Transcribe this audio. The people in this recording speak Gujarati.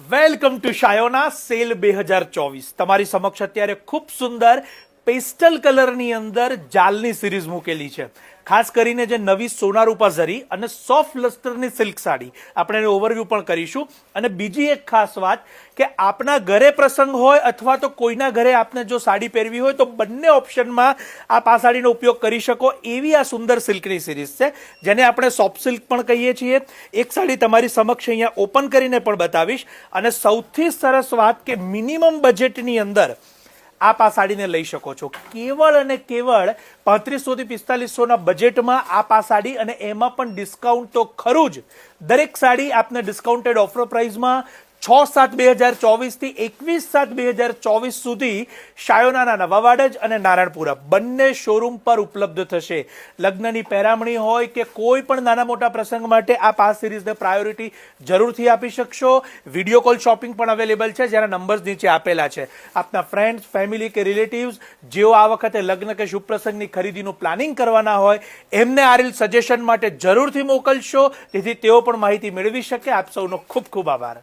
Welcome to Shayona cell 2024। તમારી સમક્ષ અત્યારે ખૂબ સુંદર પેસ્ટલ કલરની અંદર જાલની સિરીઝ મૂકેલી છે। ખાસ કરીને જે નવી સોનારૂપા ઝરી અને સોફ્ટ લસ્ટરની સિલ્ક સાડી આપણે એનો ઓવરવ્યૂ પણ કરીશું। અને બીજી એક ખાસ વાત કે આપના ઘરે પ્રસંગ હોય અથવા તો કોઈના ઘરે આપને જો સાડી પહેરવી હોય તો બંને ઓપ્શનમાં આપ આ સાડીનો ઉપયોગ કરી શકો એવી આ સુંદર સિલ્કની સિરીઝ છે, જેને આપણે સોફ્ટ સિલ્ક પણ કહીએ છીએ। એક સાડી તમારી સમક્ષ અહીંયા ઓપન કરીને પણ બતાવીશ અને સૌથી સરસ વાત કે મિનિમમ બજેટની અંદર આપ આ સાડીને લઈ શકો છો। કેવળ અને કેવળ 3500 થી 4500ના બજેટમાં આપ આ સાડી, અને એમાં પણ ડિસ્કાઉન્ટ તો ખરું જ। દરેક સાડી આપને ડિસ્કાઉન્ટેડ ઓફર પ્રાઇસમાં 6/7/2024 થી 21/7/2024 સુધી શાયોનાના નવાવાડજ અને નારાયણપુરા બંને શોરૂમ પર ઉપલબ્ધ થશે। લગ્નની પહેરામણી હોય કે કોઈ પણ નાના મોટા પ્રસંગ માટે આપ આ સિરીઝને પ્રાયોરિટી જરૂરથી આપી શકશો। વિડીયો કોલ શોપિંગ પણ અવેલેબલ છે, જેના નંબર્સ નીચે આપેલા છે। આપના ફ્રેન્ડ્સ, ફેમિલી કે રિલેટિવ્સ જેઓ આ વખતે લગ્ન કે શુભ પ્રસંગની ખરીદીનું પ્લાનિંગ કરવાના હોય એમને આ રીલ સજેશન માટે જરૂરથી મોકલશો, જેથી તેઓ પણ માહિતી મેળવી શકે। આપ સૌનો ખૂબ ખૂબ આભાર।